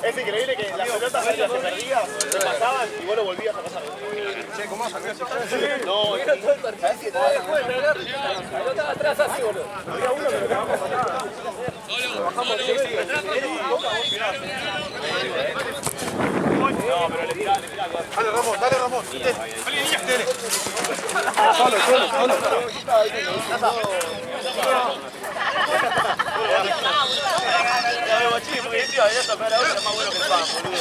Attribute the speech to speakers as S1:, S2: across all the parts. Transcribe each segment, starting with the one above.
S1: Es increíble que las pelotas verdes se perdían, se pasaban y vos lo volvías a pasar.
S2: Che, ¿cómo vas a cambiar?
S1: No,
S3: Vieron todo el partido. ¿Sabés qué? Todo después de perder. Yo estaba atrás así, boludo. Había uno que lo quedamos a nada. Lo bajamos de
S1: no, pero le tiraba.
S2: Dale, Ramón, dale, Ramón. Dale. Solo.
S1: Porque este debería tocar ahora, es más bueno que el pan, boludo.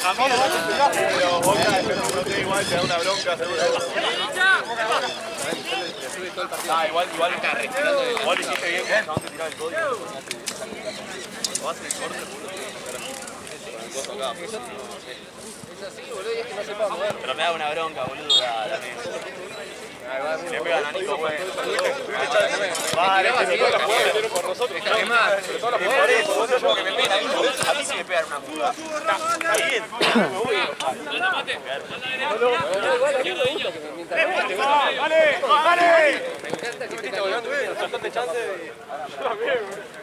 S1: A mí no, pero Boca no te igual, te da una bronca, seguro. Igual hiciste bien, que acaban de tirar el código. Lo hace el corte, boludo.
S3: Es así, boludo, y es que no se puede mover.
S1: Pero me da una bronca, boludo. Le pegan a Nico, güey. Vale, por nosotros.
S3: Es más, sobre todo la
S1: Por eso, vos no que me peguen a mí. A mí sí me pegan una puta. Está bien. Me voy a enojar. ¡Dale!
S3: Me encanta que te
S1: Tengo bastante chance de...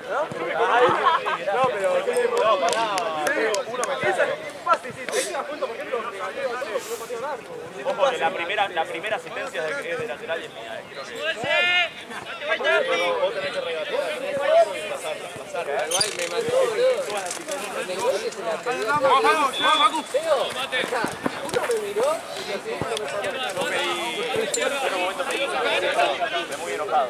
S1: No, pero... No, pará. Uno me ojo, que la primera asistencia es de lateral y es mía, creo que... Vos tenés que regatear, pasar.
S3: Igual me mató, boludo. En el gol que se la pegó. Teo, acá. Uno me miró y el segundo me salió.
S1: En un momento pedí me muy enojado.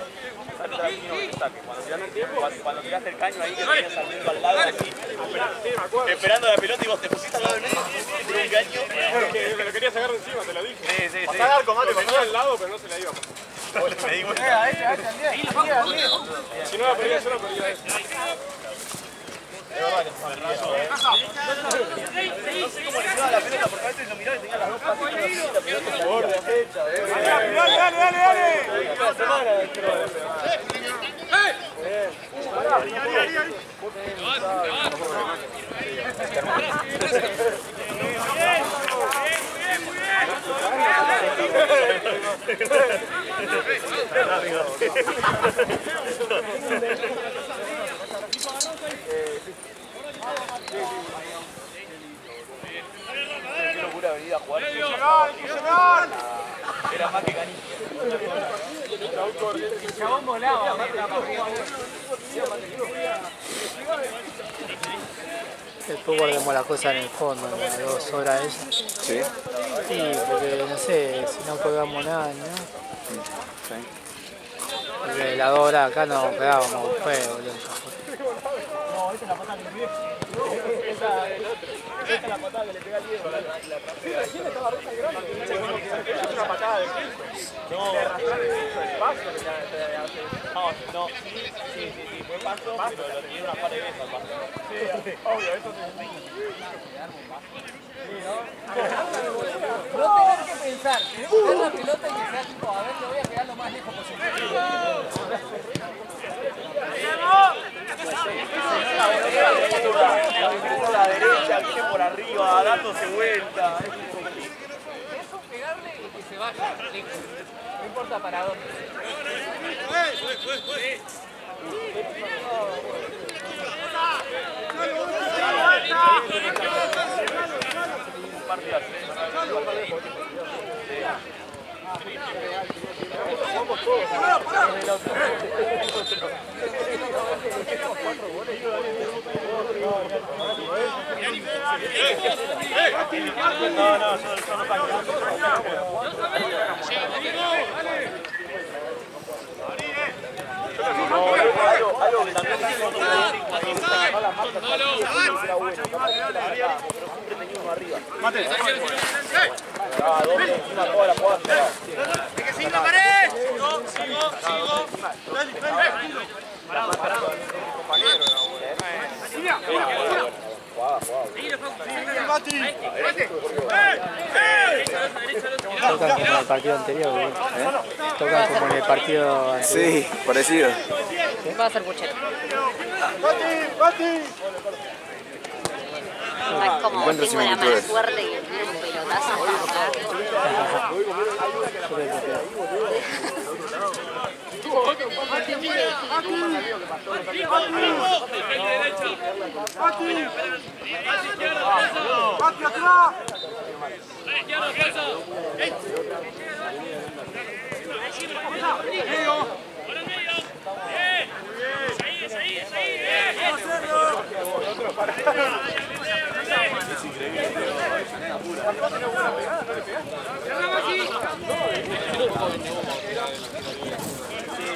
S1: Cuando tiraste el caño ahí que tenías saliendo al lado así, esperando la pelota y vos te pusiste al lado de mí y tiré un caño.
S2: Porque me lo quería sacar de encima, te lo dije.
S1: Sí.
S2: Pasá al arco, mate, pasá al lado, pero no se la iba.
S1: Me di cuenta.
S2: Si no la perdía, yo la perdía eso.
S1: No sé cómo le quedaba la pelota porque a veces lo miraba y tenía las dos patas y la pelota en la borda. Qué locura venir a jugar. Era más que canilla.
S3: El chabón volaba.
S4: Después guardemos la cosa en el fondo, en las 2 horas esa.
S5: Sí.
S4: Sí, porque no sé, si no colgamos nada, ¿no?
S5: Sí.
S4: Porque las 2 horas acá no pegábamos un juego, boludo.
S1: No, esa es la patada que le pegué. Esa es la patada que le pega al Diego. ¿Quién estaba roja y grande? Es una patada de no, de arrastrar el paso que te hace. No, sí, fue paso, pero lo tiene una par de veces al paso. Sí, obvio, eso te
S3: No tener que pensar, ver la pelota y que sea tipo, a ver, le voy a pegar lo más lejos posible.
S1: La derecha, viene por arriba, dándose vuelta.
S3: Eso, pegarle y que se vaya, listo. No importa para dónde. Algo que también siempre tenía uno arriba.
S2: Mate.
S1: Toda la jugada.
S2: ¡Es que sigue la pared! Sigo. Parado.
S4: Tocan como en el partido anterior, boludo. Tocan como en el partido anterior.
S5: Sí, parecido.
S6: Va a ser Puchero.
S2: ¡Bati!
S6: Es como
S5: Encuentro
S6: tengo la mala
S5: similitudes.
S6: suerte que tiene un pelotazo para acá.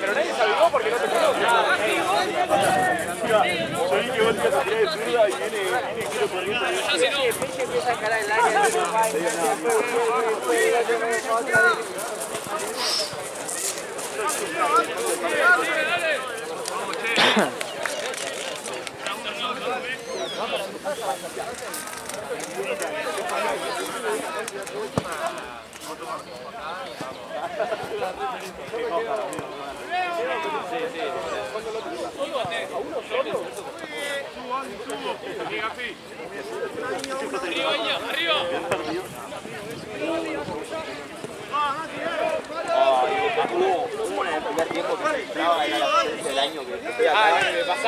S1: Pero nadie se avivó porque no te conoce. Yo vi que vos te tirás de zurda y viene quiero corriendo.
S3: Pinche empieza a encarar el área.
S5: Hubo en el primer tiempo que se entraba, era la diferencia del año que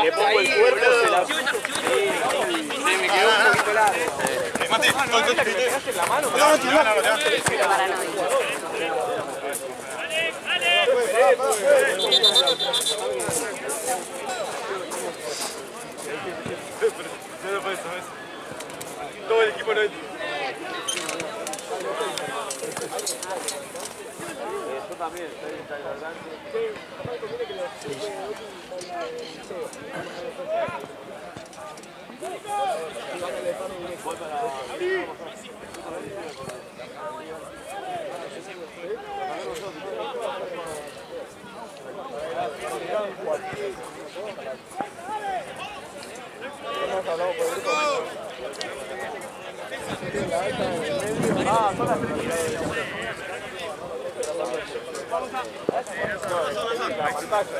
S1: Le pongo el cuerpo, se la...
S5: me quedó un poquito largo.
S1: la mano. Todo el equipo no es... Yo también, está la pantalla.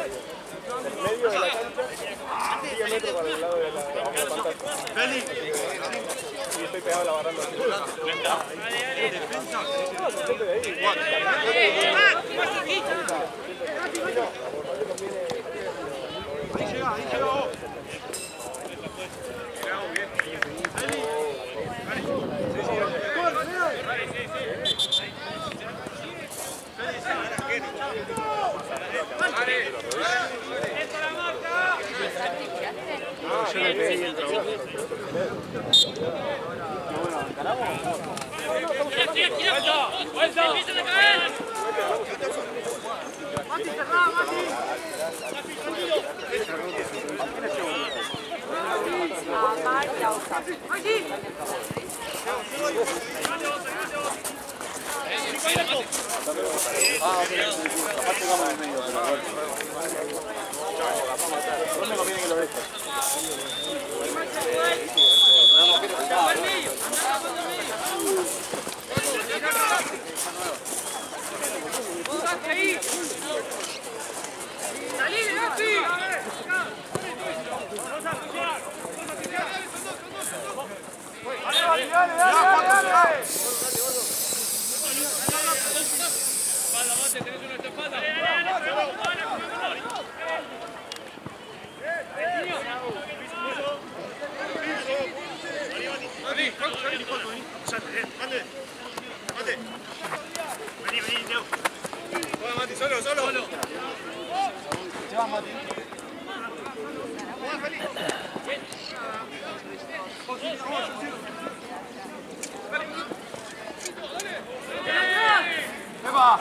S1: En medio de la cancha, 10 metros para el lado de la pantalla. Y estoy pegado a la barranda. Yo le pedí el trabajo. Bueno, ¿encaramos?
S2: ¡Vuelta! ¡Empiezan a caer! ¡Mati, cerrá, Mati!
S5: Aparte vamos en el medio, pero no me conviene que lo dejes.
S2: ¡Salí, Gafi! ¡Dale! Espalda, Mate, tenés una espalda. Vení, Leo. Mati, solo.
S1: Se va, Mati. ¡Epa!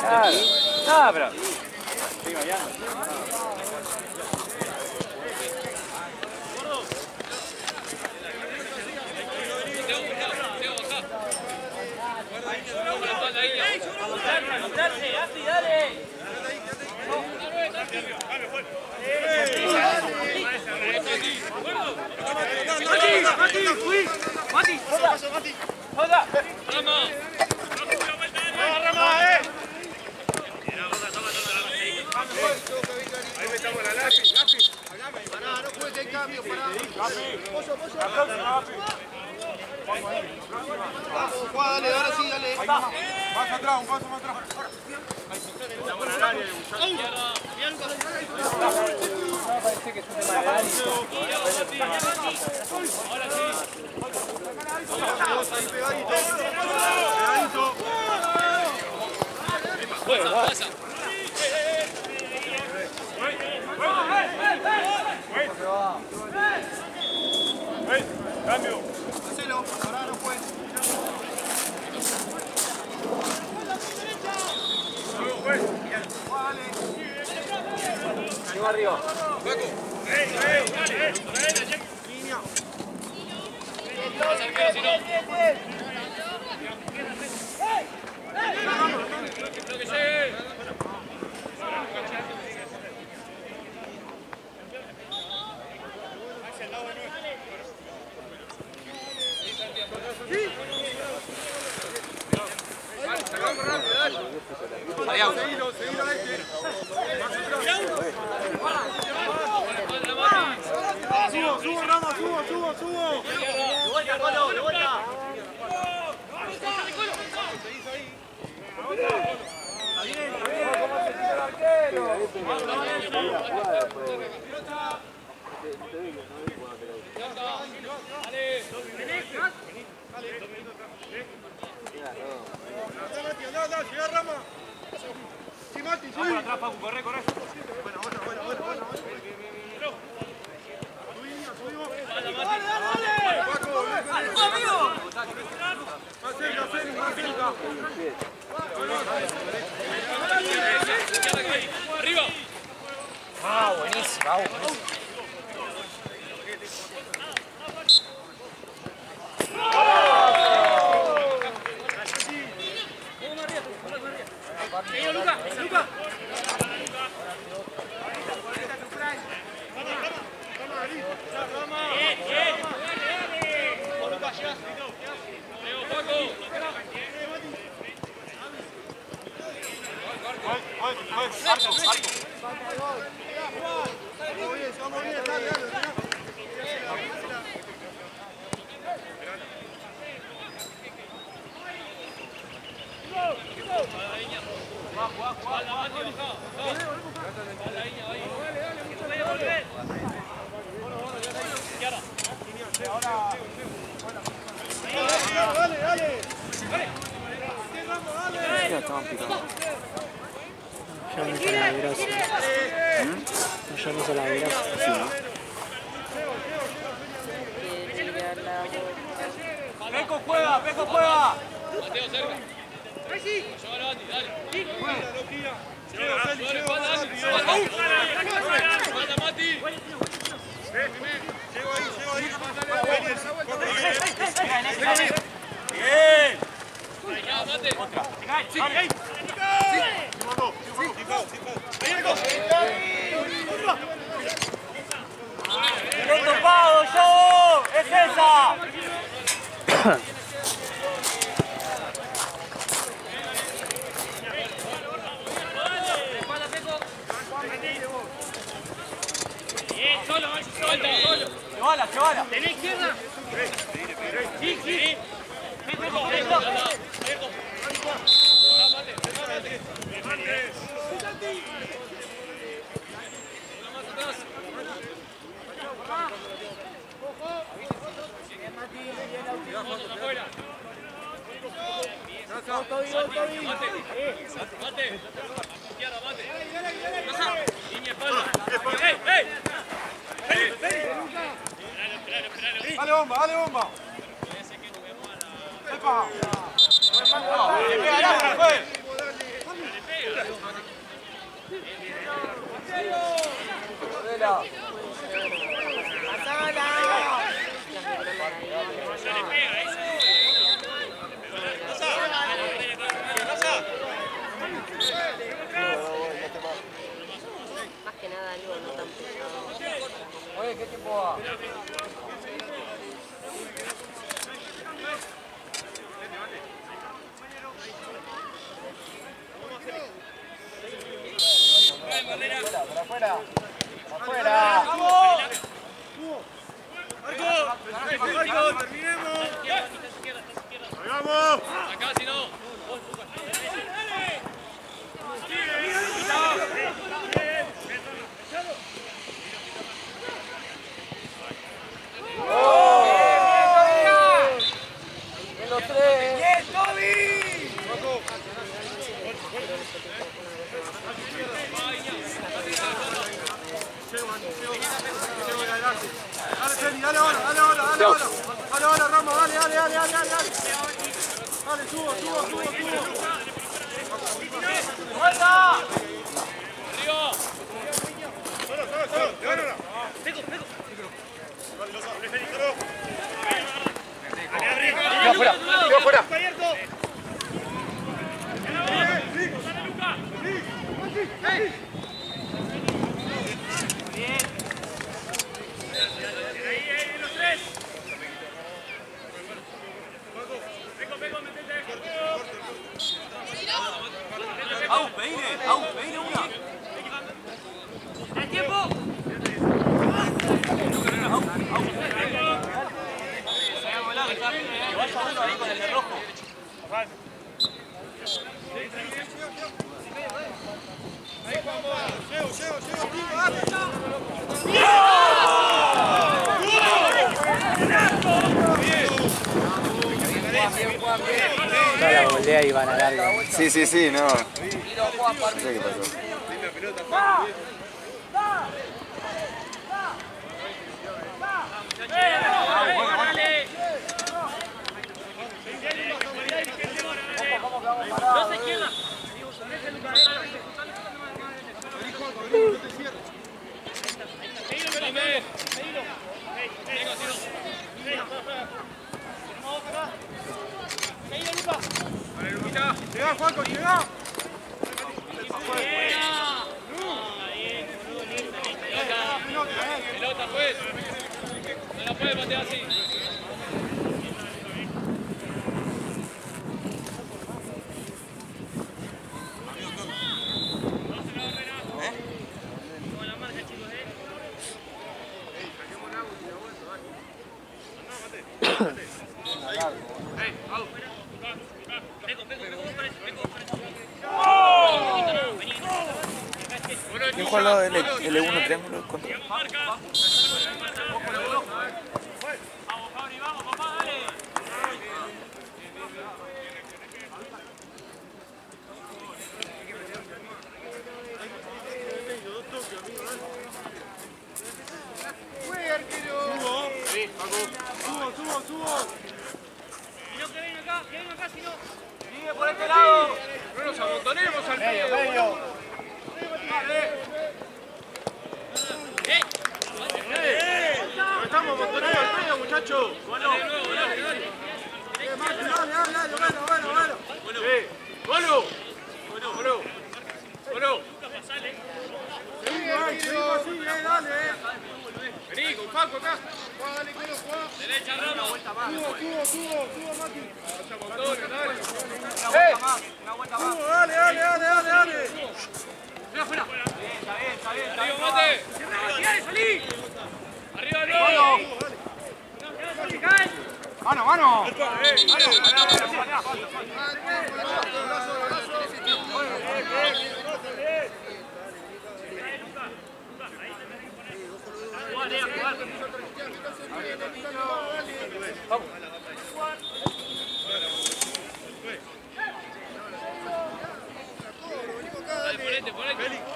S1: Claro. No, pero... Sigue bailando.
S2: Ahí metamos la lápiz.
S1: Pará, no juegues el cambio, pará. Juega, dale, ahora sí, dale.
S2: Más atrás, un paso más atrás.
S4: Parece que es un tema de Dani.
S2: Cambio.
S1: Hacelo, ahora no puedes.
S3: Lleva arriba.
S2: Subo, Rama, subo.
S5: De vuelta, Colo, de vuelta.
S2: Llega Rama. Sí, Mati, sí.
S1: Vamos atrás, Paco, corre.
S2: Buena. Arriba.
S3: Ah, buenísima,
S2: Luca. Vamos bien, dale.
S4: Ya estaban picando. Ya no hizo la gracia. Ya no hizo la gracia. Sí, ¿no?
S5: Peco juega.
S2: Mateo cerca. Lleva la Bati, dale. Falta Mati. Llego ahí.
S5: Bien.
S2: Ya, Mate.
S5: Bien topado, yo. Es esa. Llévala.
S2: ¿Tenés izquierda? Sí.
S1: Dale bomba. ¡Epa!
S5: Le pega al arco, juez.
S1: afuera. Afuera. ¡Vamos!
S2: ¡Marco! ¡Terminemos! ¡Ahí vamos! Acá, si no.
S3: Los tres.
S1: ¡Bien, Toby!
S2: Dale, Feli, dale ahora, dale ahora, dale ahora. Dale ahora, Ramos, dale. Dale, subo.
S1: ¡Vuelta!
S2: ¡Arriba! ¡Solo! ¡Llévala! ¡Pego!
S1: ¡Yo fuera!
S2: Los tres. Pego, metete.
S1: Peine una.
S2: ¡El tiempo!
S1: Que vaya uno ahí con el de rojo.
S2: Ahí vamos.
S4: No la volea y van a largo.
S5: Sí, no. No sé qué pasó.
S2: Dos izquierdas.
S1: Llega, Juanco, llega.
S2: Pelota, pues. No la puede patear así.
S5: ¿Quién juega el L1 triángulo contra?
S2: Subo. Que venga acá, si no.
S1: Sigue por este lado.
S2: No nos amontonemos al
S1: Medio.
S2: Nos estamos amontonando al medio, muchachos. Bueno. Dale. Vení, con Paco acá. Derecha, Ramos. Subo, Mati.
S1: Una vuelta más.
S2: Dale. Afuera.
S1: Está bien.
S2: Arriba, Mate. Salí. Arriba, no.
S1: Mano.
S2: Ponete. Ponete, Andy.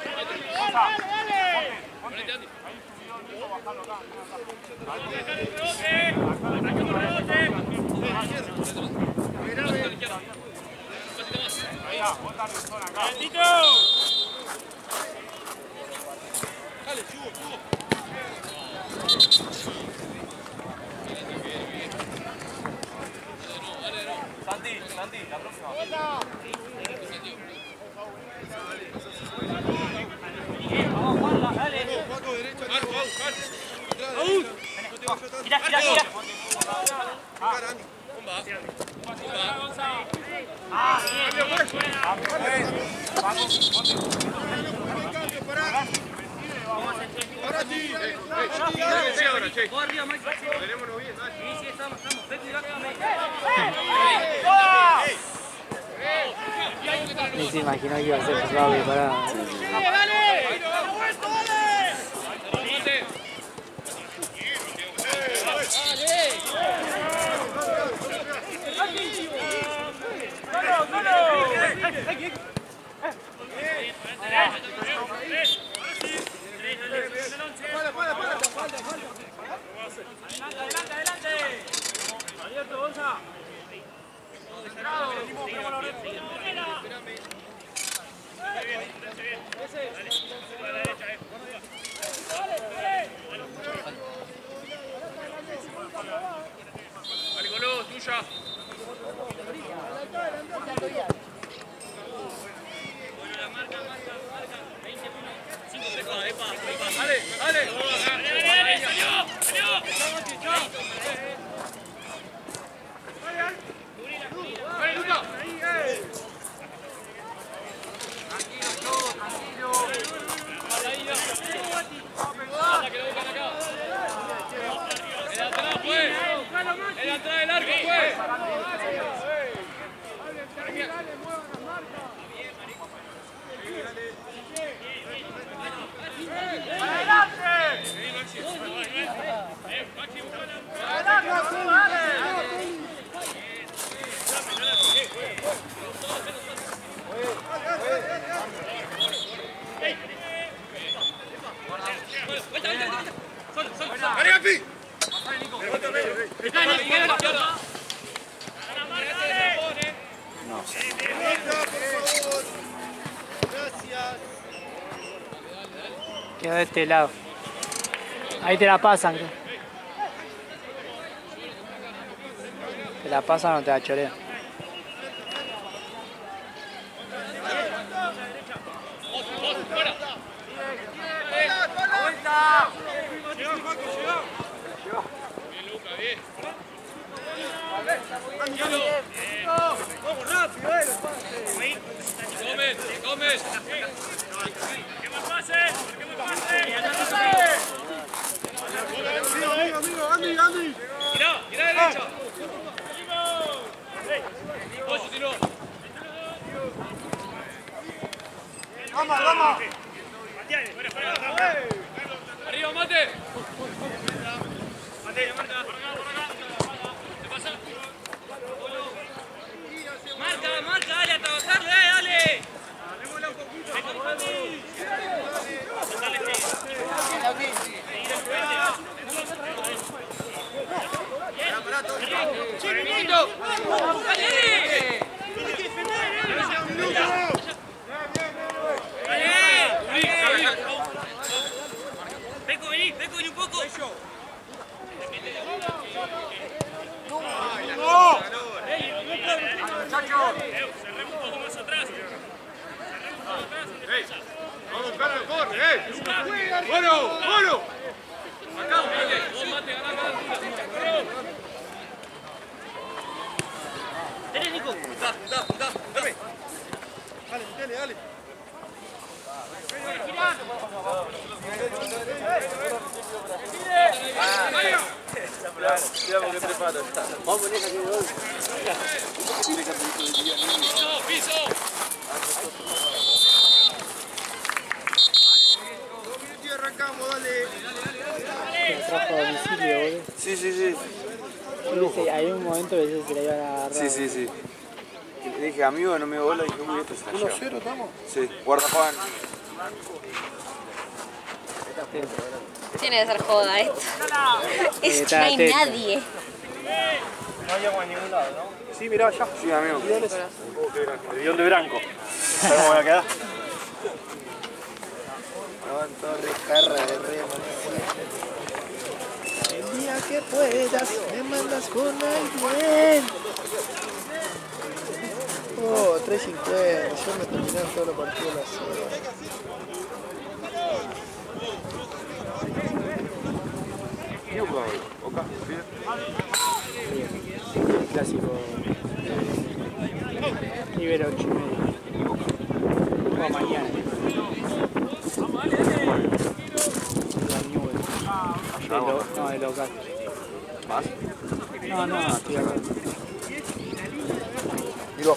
S2: Dale, subo.
S1: Santi, la próxima. Vamos, Juan, dale.
S2: Paco, derecha. Marco,
S1: Gira.
S4: Ni se imaginó que iba a ser suave parado.
S1: Abierto, Gonza.
S2: Dale, Coló, tuya. Dale, dale. Dale, Luca. El atrás del arco, pues. ¡Ariapi!
S4: No sé. Quedó de este lado. Ahí te la pasan. Te la pasan o te la chorean.
S1: Vamos rápido,
S2: Gómez.
S1: ¡Que me pase! ¡Que me pase!
S2: Amigo, Andy.
S1: Gira derecha.
S2: Oye, si no.
S1: Vamos.
S2: Arriba, Mate.
S1: Marca, dale a trabajar, dale. Peco, vení un poco. Cerremos un poco más atrás.
S2: Vamos a buscarlo, corre, ¡Bueno!
S1: Acá, vos Mate, ganá cada altura. ¿Tenés, Nico?
S2: Dame. Dale.
S1: Piso.
S2: Arrancamos, dale.
S4: Que lo trajo a domicilio, boludo.
S5: Sí.
S4: Sí, hay un momento que se la iban a agarrar.
S5: Sí. Y le dije, amigo, no me bola, y dije, uy, esto se la lleva.
S2: 1-0 estamos.
S5: Sí, guarda Juan.
S6: Tiene que ser joda esto. Es que no hay
S4: atento.
S6: nadie.
S1: No llegamos a ningún lado, ¿no?
S2: Sí, mirá, ya.
S5: Sí, amigo.
S1: El bidón de Branco. ¿Sabes cómo voy a quedar?
S5: Torre, carra de remo.
S4: El día que puedas, me mandas con alguien. Oh, 3.50. Yo me terminé todos los partidos de la serie.
S5: ¿Qué jugaba hoy? ¿Boca?
S4: El clásico. Nivel 8.5. Como mañana. No, de local.
S5: ¿Más?
S4: No, estoy acá.
S7: Digo,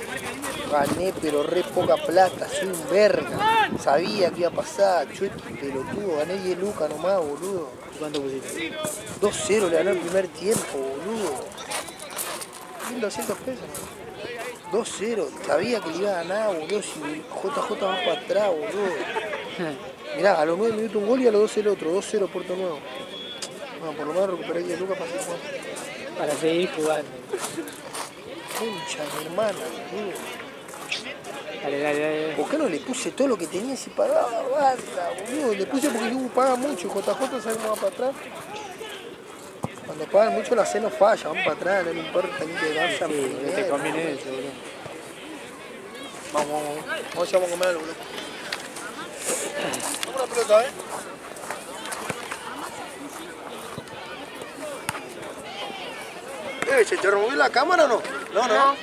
S7: gané pero re poca plata, soy un verga. Sabía que iba a pasar, chueto pelotudo, gané 10 lucas nomás, boludo.
S4: ¿Cuánto pusiste?
S7: 2-0 le ganó el primer tiempo, boludo. 1.200 pesos. 2-0, sabía que le iba a ganar, boludo, si JJ va para atrás, boludo. Mirá, a los 9 minutos un gol y a los 12 el otro, 2-0 Puerto Nuevo. Bueno, por lo menos recuperé 10 lucas para seguir jugando.
S4: Para seguir jugando.
S7: Concha, mi hermana, boludo.
S4: Dale.
S7: ¿Por qué no le puse todo lo que tenía si pagaba? Basta, boludo. Le puse porque yo paga mucho y JJ sabe cómo va para atrás. Cuando pagan mucho la C no falla, van para atrás, no le importa ni que danza.
S4: Sí, no te conviene eso, boludo.
S7: Vamos. Vamos a comer algo, boludo. Toma una pelota, ¿Se te removió la cámara o no? No.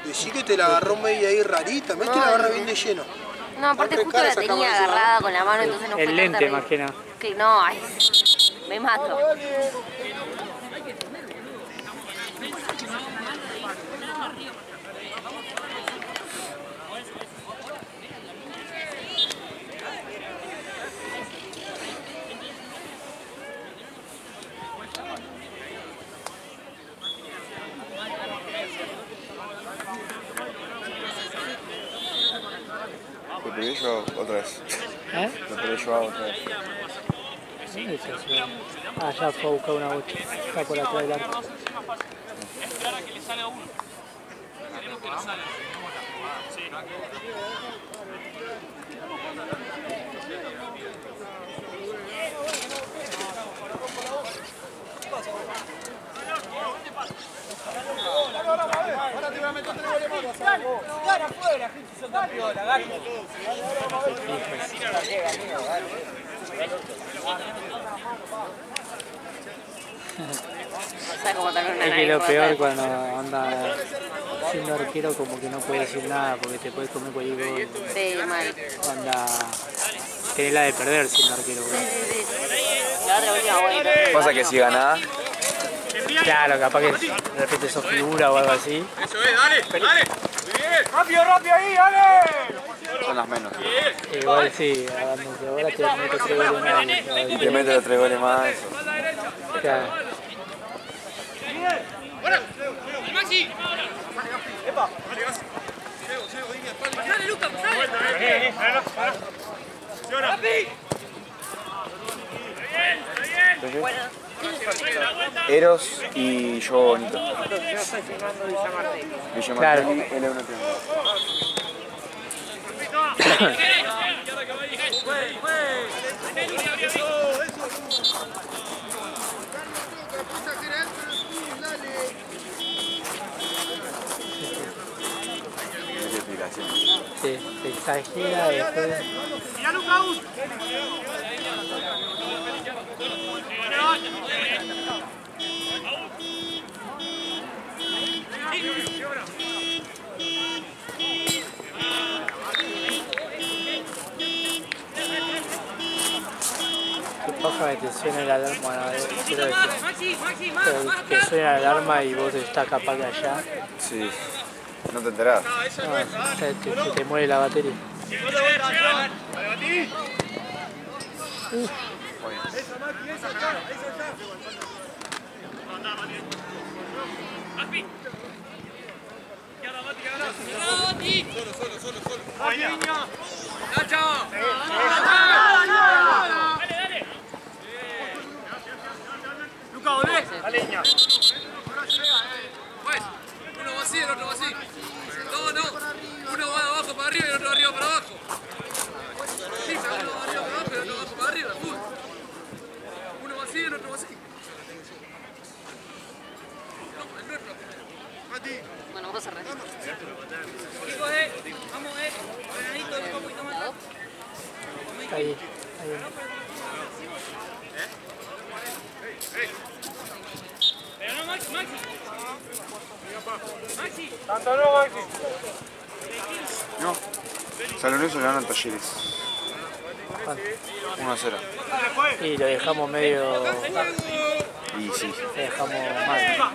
S7: Decí que te la agarró media ahí rarita, me que la agarra bien de lleno.
S6: No, aparte justo la tenía agarrada con la mano, entonces no fue
S4: El lente más que nada.
S6: Que no, ay, me mato.
S2: ¿Lo pedí yo otra vez? Lo pedí yo otra vez.
S4: ¿Dónde está eso? Ah, ya fue a buscar una bocha. Está por atrás del arco.
S1: Esperar a que le salga uno. Queremos que le salga. Sí.
S2: Ahora te voy a meter 3 goles más. Dale afuera, gente, son campeones. Dale.
S4: Es que lo peor cuando anda siendo arquero como que no puede decir nada porque te puedes comer cualquier gol.
S6: Sí, mal.
S4: Anda, tenés la de perder siendo arquero.
S6: Sí. La otra última buena.
S5: Pasa que si ganás,
S4: Claro, capaz que de repente sos figura o algo así.
S2: Eso es, dale. Muy bien. Rápido ahí, dale.
S5: son las menos.
S4: Igual sí, ahora te meto 3 goles más.
S5: Y te metes los 3 goles más. Eso.
S4: Claro.
S1: Maxi.
S2: Epa.
S1: Dale, Lucas, dale.
S5: Entonces, Eros y yo Bonito. Villa
S4: Claro.
S5: Martelli, L1
S4: Se exagera después.
S1: ¡Mira, Lucas!
S4: Qué paja que te suene la alarma, bueno, quiero decir, que suene la alarma y vos estás capaz de allá.
S5: Sí, no te enterás.
S4: No, se te muere la batería.
S1: Luca, volvés.
S2: Aleña.
S1: Pues, uno va así, el otro va así. No. Uno va de abajo para arriba y el otro de arriba para abajo. Sí, uno va arriba para abajo y el otro abajo para arriba, full. Uno va así y el otro va así. No, el nuestro.
S6: Bueno, vos cerrás.
S1: Chicos, vamos, ordenadito, un poquito más.
S4: Ahí.
S1: Pero no, Maxi. Maxi.
S2: Tanto no, Maxi.
S5: No, San Lorenzo le ganan Talleres.
S4: ¿Cuánto?
S8: 1-0.
S4: Y lo dejamos medio...
S8: Y sí.
S4: Lo dejamos mal.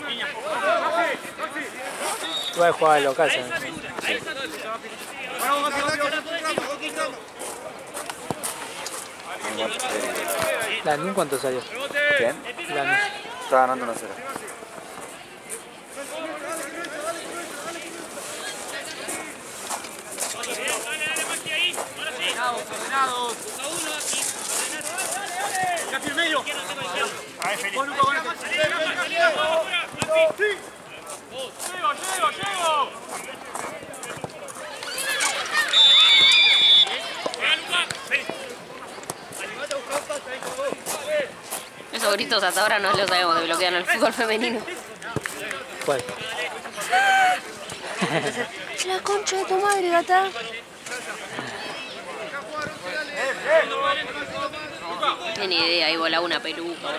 S4: Tú vas a jugar de local, ¿sabes?
S8: Sí.
S4: ¿Lanús cuánto salió?
S8: ¿Quién?
S4: Lanús.
S8: Está ganando 1-0.
S1: Ordenados. Casi el medio. Ahí, Felipe. Llego.
S6: Esos gritos hasta ahora no los sabemos de bloquear en el fútbol femenino.
S4: ¿Cuál?
S6: La concha de tu madre, gata. No tiene idea, ahí volaba una peluca.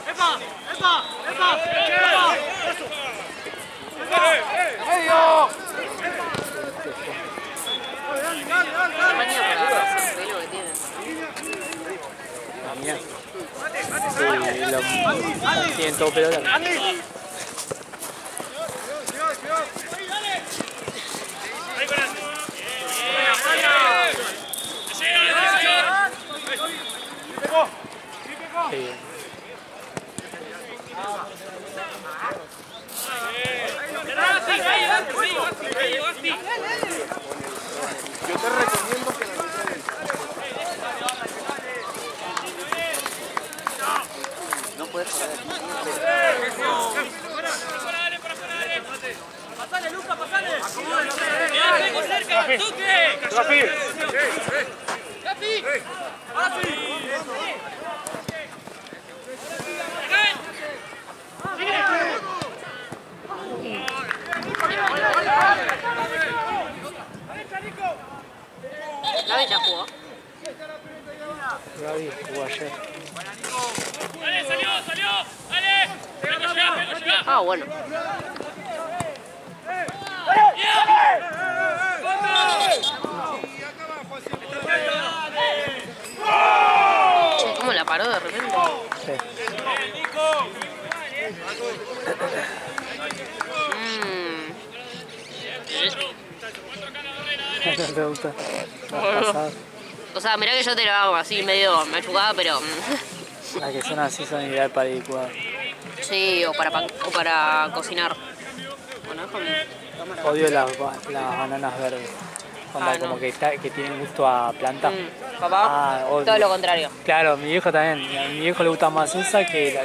S1: ¡Epa!
S4: Sí, tienen todo pelota.
S7: Yo te recomiendo que
S5: No puedes parar aquí.
S1: ¡Pasale, Luca, pasale! ¡Cerca! ¡Toque! ¡Capi! ¡Capi! ¡Ahora sí!
S6: Gaby ya jugó.
S4: Gaby jugó ayer.
S1: ¡Dale, salió! ¡Dale! ¡Llega!
S6: Ah, bueno. Che, ¿cómo la paró de repente?
S4: Sí. No te gusta.
S6: O sea, mirá que yo te lo hago así medio machucada, pero...
S4: Las que son así son ideal para licuar.
S6: Sí, o para cocinar. Bueno, es como...
S4: Odio las bananas verdes. Onda,
S6: no.
S4: como que tienen gusto a planta.
S6: Papá,
S4: odio.
S6: todo lo contrario.
S4: Claro, mi viejo también. A mi viejo le gusta más esa que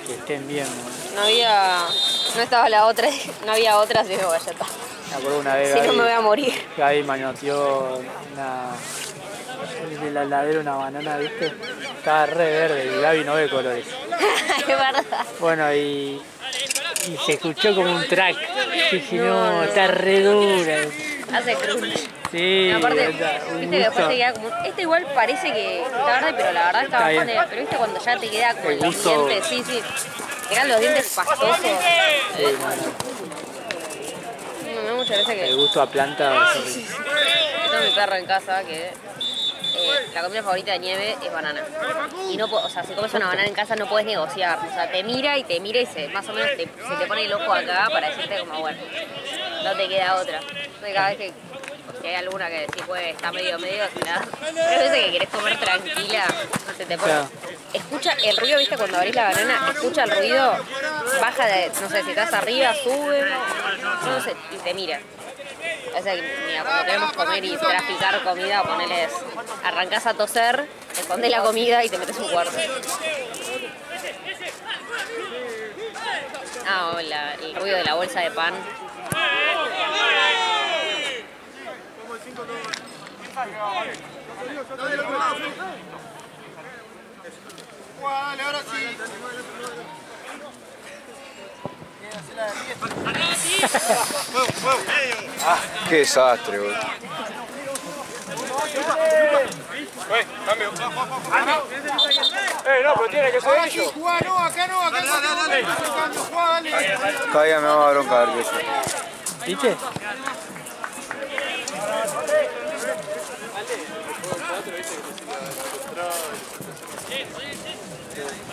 S4: estén bien.
S6: No estaba la otra, no había otra, así que bueno, ya está.
S4: Me acuerdo una vez.
S6: Si no me voy a morir.
S4: Gaby manoteó del heladero una banana, ¿viste? Estaba re verde y Gaby no ve colores.
S6: Es verdad.
S4: Bueno, y se escuchó como un track. Y dije, no, está re dura.
S6: Hace crunch.
S4: Sí,
S6: Y aparte,
S4: un
S6: viste que después
S4: gusto.
S6: te queda como... Este igual parece que está verde, pero la verdad estaba
S4: Está
S6: bastante...
S4: bien.
S6: Pero viste cuando ya te queda con
S4: El
S6: los
S4: gusto-
S6: dientes, sí. Te quedan los dientes pastosos.
S4: Sí, bueno,
S6: Me da mucha gracia que...
S4: el gusto a planta. es horrible.
S6: Yo tengo mi perro en casa que la comida favorita de Nieve es banana. Y no, o sea, si comes una banana en casa no puedes negociar. O sea, te mira y más o menos se te pone el ojo acá para decirte como, bueno, no te queda otra. Entonces cada vez que si hay alguna que decís, pues está medio, se la da. Pero hay veces que querés comer tranquila, se te pone...
S4: Claro.
S6: Escucha el ruido, viste, cuando abrís la banana, escucha el ruido, baja de, no sé, si estás arriba, sube, no sé, y te mira. O sea, mira, cuando queremos comer y traficar comida, poneles, arrancás a toser, escondés la comida y te metes un cuarto. Ah, o el ruido de la bolsa de pan.
S2: Dale, ahora sí.
S8: Qué desastre, boludo.
S1: Cambio. No, pero tiene que ser
S2: Ahora sí, jugá, no, acá no, acá no. Dale, jugá, dale.
S8: Cada día me va a dar bronca a ver qué es.
S4: ¿Viste?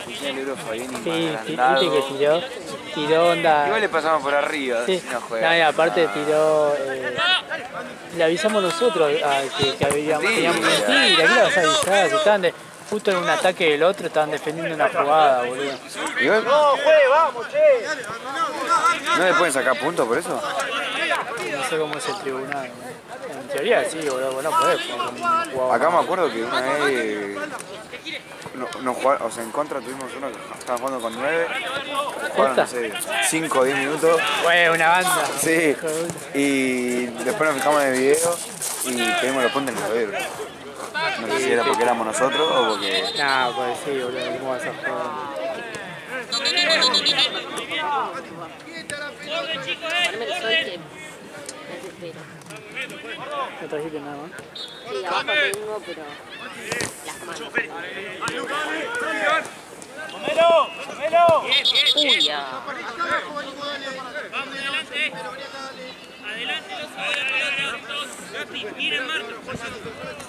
S8: Tenía el libro Fabiani
S4: Sí,
S8: más
S4: viste
S8: agrandado.
S4: que tiró onda.
S8: Igual le pasamos por arriba,
S4: Sí.
S8: si no juega.
S4: No, y aparte tiró. Le avisamos nosotros que habíamos, teníamos mentira. ¿Qué le vas a avisar? Si estaban justo en un ataque del otro, estaban defendiendo una jugada, boludo.
S8: Igual,
S1: No, juegue, vamos, che.
S8: ¿no le pueden sacar puntos por eso?
S4: No sé cómo es el tribunal. En teoría sí, boludo. Vos no podés jugar con un jugador.
S8: Acá me acuerdo que una vez no jugaron, o sea, en contra tuvimos uno que estaba jugando con 9, jugaron, no sé, 5 o 10 minutos,
S4: Güey, una banda.
S8: sí, y después nos fijamos en el video y pedimos los puntos en el video. No sé si era porque éramos nosotros o porque...
S4: Nah, pues sí, boludo. ¿Cómo vas a jugar?
S6: Poneme el sol que me desespero.
S4: No trajiste nada más.
S6: Sí, abajo tengo, pero las manos.
S1: ¡Tomelo! ¡Tomelo!
S6: Uy, ya.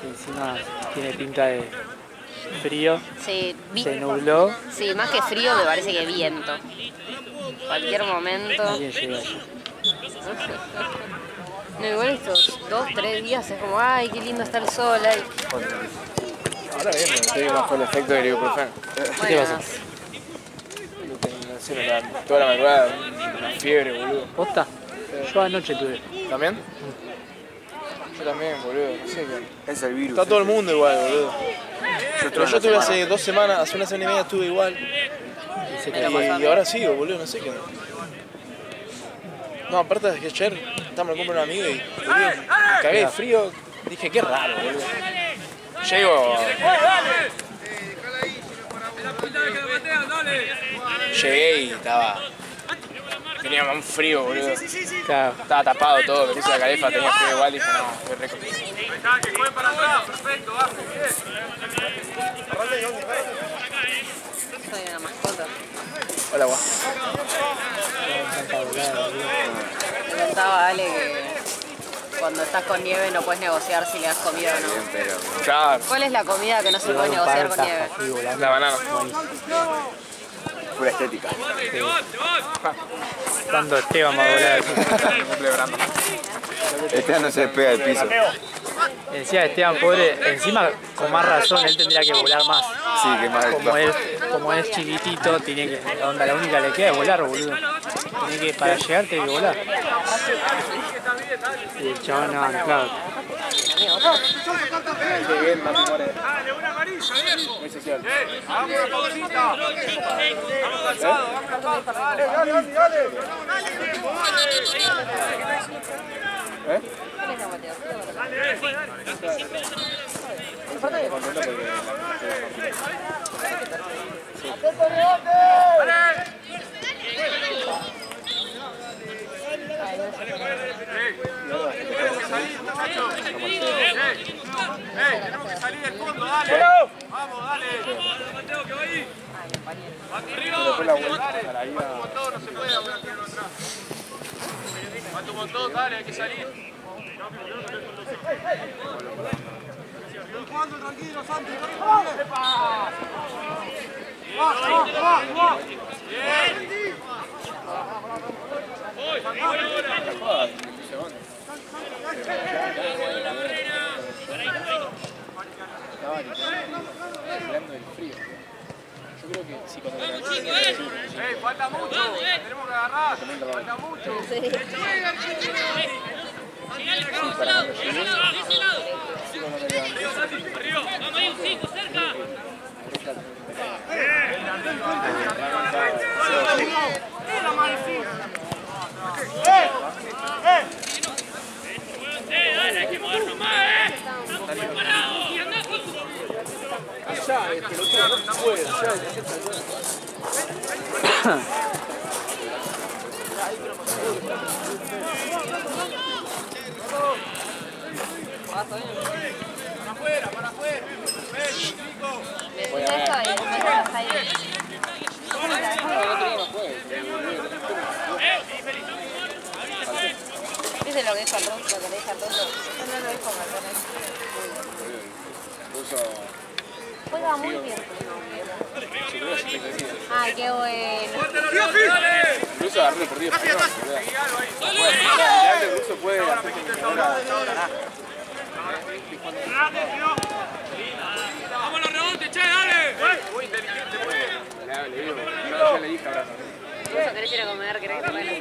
S4: Sí, encima tiene pinta de frío.
S6: Sí,
S4: Se nubló.
S6: sí, más que frío me parece que viento. Cualquier momento.
S4: Alguien llega allí.
S6: No, igual estos 2, 3 días es como, ay, qué lindo está el sol. Ay.
S3: Ahora bien, pero te digo más fue el efecto del ibuprofeno.
S6: Bueno,
S4: pasa?
S3: No sé, toda la madrugada, una fiebre, boludo.
S4: ¿Posta? Yo anoche tuve.
S3: ¿También? Yo también, boludo, no sé qué.
S8: Es el virus.
S3: Está todo el mundo igual, boludo. Pero yo tuve
S8: semana.
S3: hace 2 semanas, hace una semana y media estuve igual. Y ahora sigo, boludo, no sé qué. No, aparte de que ayer estábamos en el cumple de un amigo y, boludo, me cagué de frío. Dije, qué raro, boludo. Llegué y tenía un frío, boludo.
S4: Claro.
S3: Estaba tapado todo, me puse la calefa, tenía frío igual, dije, no, fue rico.
S2: Que jueguen para atrás, perfecto, baje, bien.
S6: soy una mascota.
S3: Hola, guau.
S6: Me contaba Ale que cuando estás con nieve no puedes negociar si le das comida o no.
S3: Claro,
S6: ¿Cuál es la comida que no se puede negociar con nieve?
S3: la banana.
S8: Pura estética.
S4: Cuando Esteban va a volar así.
S3: Cumple Brandon.
S8: Este no se despega del piso.
S4: Decía Esteban, pobre, encima con más razón él tendría que volar más.
S8: Sí, que más
S4: Como es chiquitito, tiene que, onda, la única que le queda es volar, boludo. Tiene que, para llegar tiene que volar. Y el chabón no, claro.
S2: Dale, una amarilla, viejo. Hagamos una pausita. Vamos calzado, vamos a pausa. Dale, dale, dale, dale. Tenemos que salir del fondo, dale. Vamos, dale. Mateo, que va ahí. Va arriba. Va tu montón, no se puede hablar atrás. Va tu montón, dale, hay que salir. Estoy jugando tranquilo, Santi. Bien. Falta mucho, tenemos que agarrar, falta mucho. Arriba, vamos ahí, un 5, cerca. Dale, hay que movernos más, estamos preparados. Y andá, para afuera. Ven, Nico.
S6: Me decís esto y después te vas a ir. ¿Viste lo que dijo el ruso? Lo que le dije al ruso. Yo no lo dijo Martínez.
S8: Ruso.
S6: Juega muy bien. Ay, qué bueno.
S8: El Ruso agarró el partido español, boludo. El Ruso puede hacer que
S2: ¡Vamos los rebotes, che, dale! Muy inteligente, muy bien.
S8: le digo, yo le dije abrazo.
S6: Eso querés ir a comer, querés que te vaya a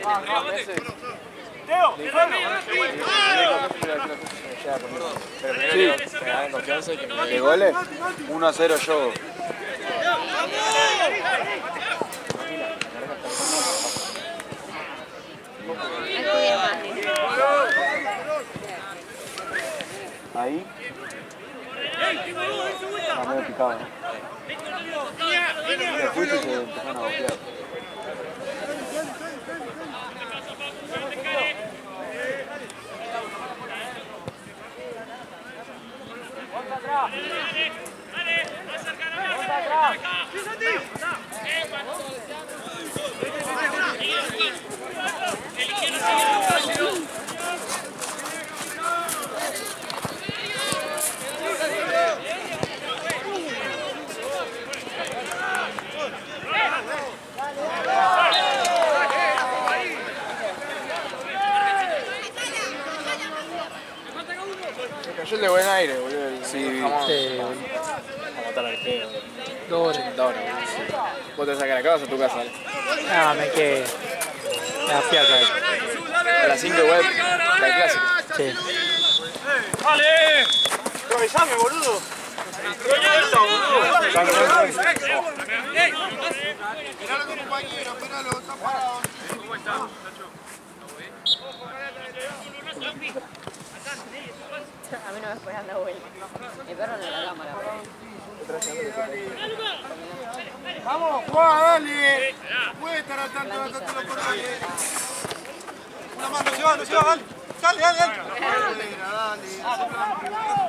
S8: Sí, me dan confianza y que me de goles. 1-0 yo. Ahí. Está medio picado, ¿no? Se fuiste y se empezaron a golpear. Cayó el de buen aire, boludo. Sí,
S4: Sí,
S1: A matar al feo.
S4: 2 horas.
S8: ¿Vos te sacas la casa o tu casa?
S4: Ah, me quedé. La fiaca.
S8: A las 5 igual, la clásica.
S4: Sí.
S1: ¡Dale! ¡Avisame, boludo!
S6: A mí no me esperan la vuelta. Mi perro en la cámara.
S1: ¡Vamos, Juan, dale! Puede estar al tanto, por ahí. Una más, no se va, dale. Dale, dale, dale.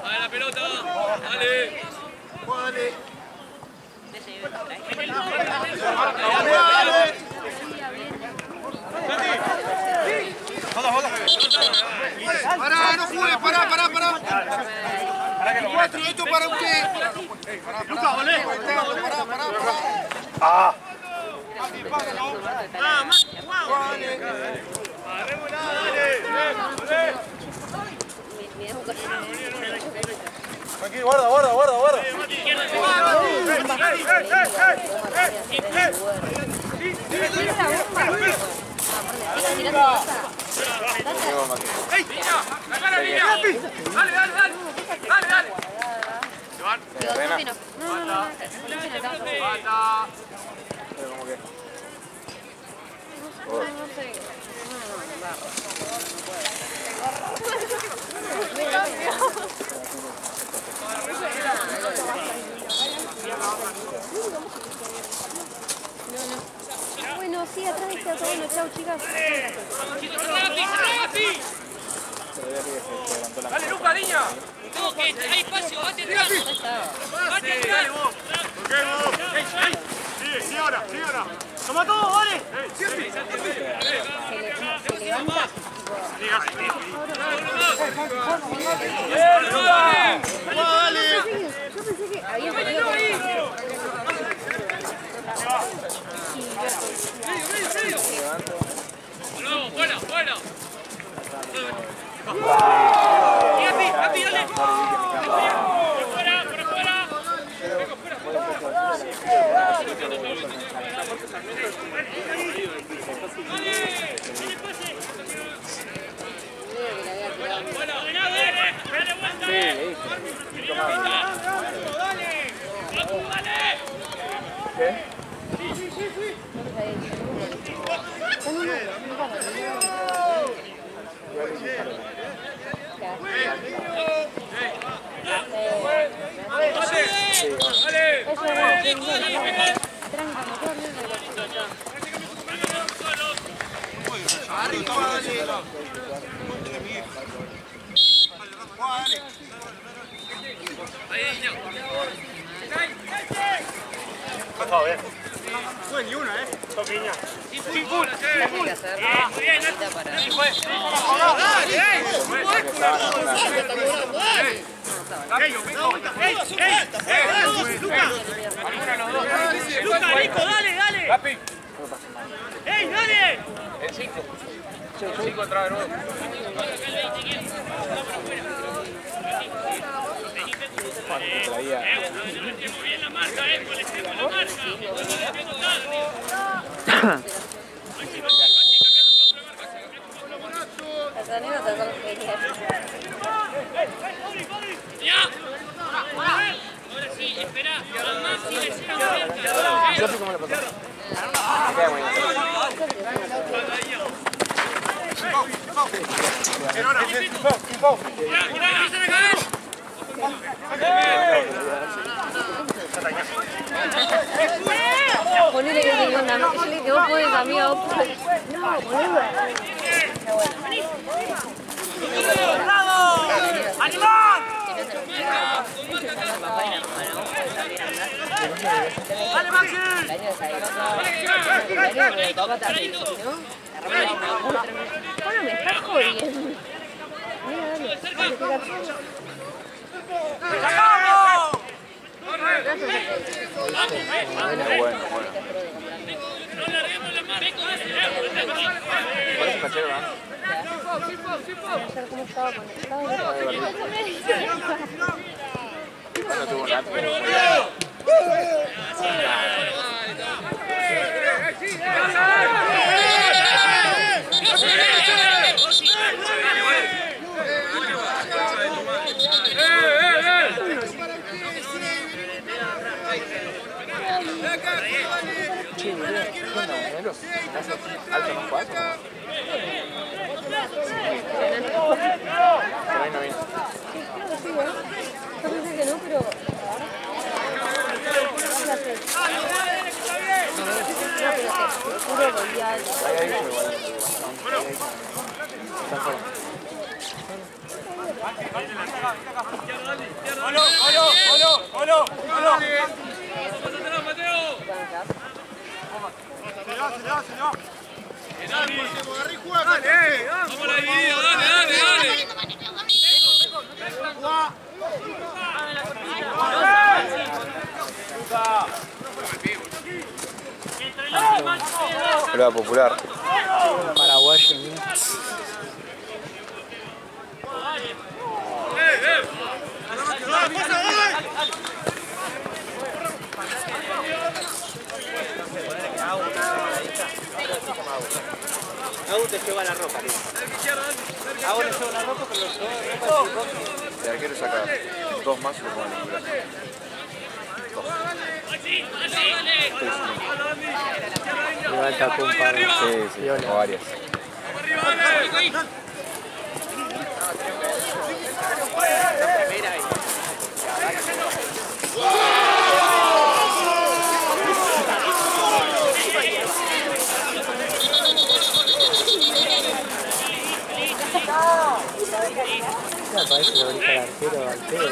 S2: Dale la pelota, dale.
S1: Dale. Pará, no juegues, pará. Cuatro, esto para usted. Lucas, volé. Pará. Ah. Aquí, guarda.
S6: Bueno, sí, atrás está todo bueno. Chau, chicas.
S2: Dale, Luca, niña. No, que hay espacio, bate atrás. Bate atrás.
S1: Sí, ahora. Toma todo, vale.
S6: Se levanta. Yo pensé que había perdido.
S2: Bueno. Happy, dale. Por afuera.
S1: No, ni una, Son niñas.
S2: Luca, Nico, dale, dale. Capi. ¡Ey, dale! En 5. 5 atrás de nuevo. Bien la marca, molestemos la marca.
S6: Las anécdotas son geniales.
S2: ¡Ya! Ahora sí, espera. Al máximo.
S5: ¿Cómo le pasó? Queda muy bien.
S6: Ponele que tengo una mano. Yo le dije, vos podés, amigo. No, boludo.
S2: ¡Animal! ¡Dale, Maxi!
S6: Bueno, me estás jodiendo.
S2: ¡Sacamos!
S8: Bueno.
S2: ¡No larguemos la marca!
S5: Parece cachero, ¿no?
S6: ¿Cómo estaba conectado?
S5: No tuvo nada. Sí, alto no fue. Pero ahí no viene.
S6: Yo pensé que no, pero... Juro, volvía algo.
S2: ¡Olo!
S8: Prueba popular.
S4: Paraguayo, mira.
S5: Aún te lleva la ropa, tío. Aún le lleva la ropa, pero lo lleva
S8: El arquero saca 2 más y lo pone en el brazo.
S4: Levanta pum para.
S8: Sí, tengo varias.
S4: Ya parece que lo grita el arquero al pedo.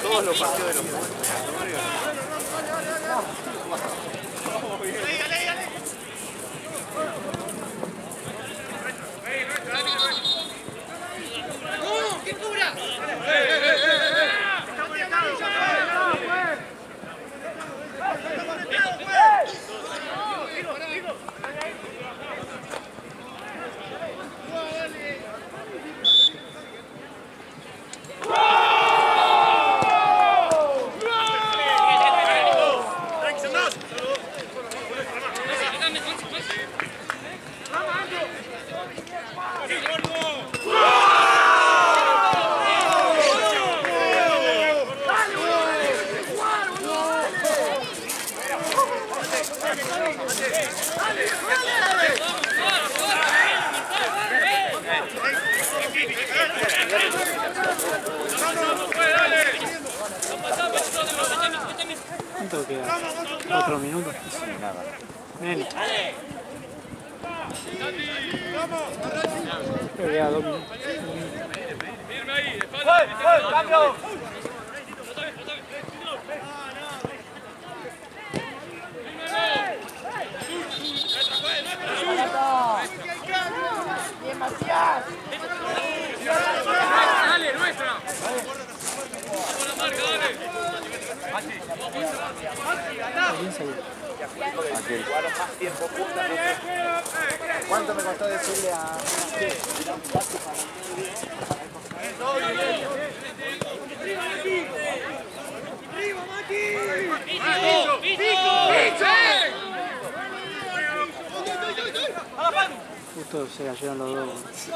S5: todos los partidos de los
S4: ¿Cuánto queda? ¿4 minutos?
S8: Nada.
S4: Menos. Creo que queda 2 minutos.
S2: Firme ahí, espalda. ¡Cambio! Dale, nuestra. Vamos la marca, dale.
S4: ¿Quién salió?
S8: Aquel.
S5: ¿Cuánto me costó decirle a...
S4: Justo se cayeron los dos. Si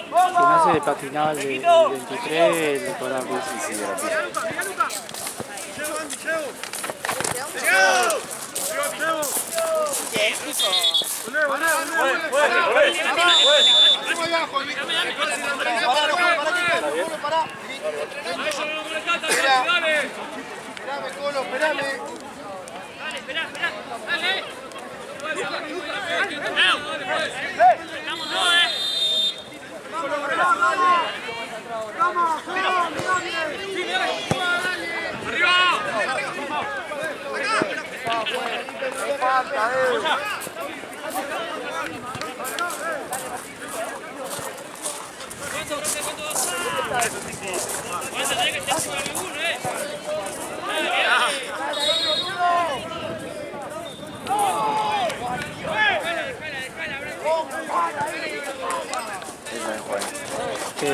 S4: no se le patinaba el 23, le cobraba piso.
S8: Sí, de la pista.
S7: Esperame, Colo, esperame.
S8: Esa es Juan.
S4: Que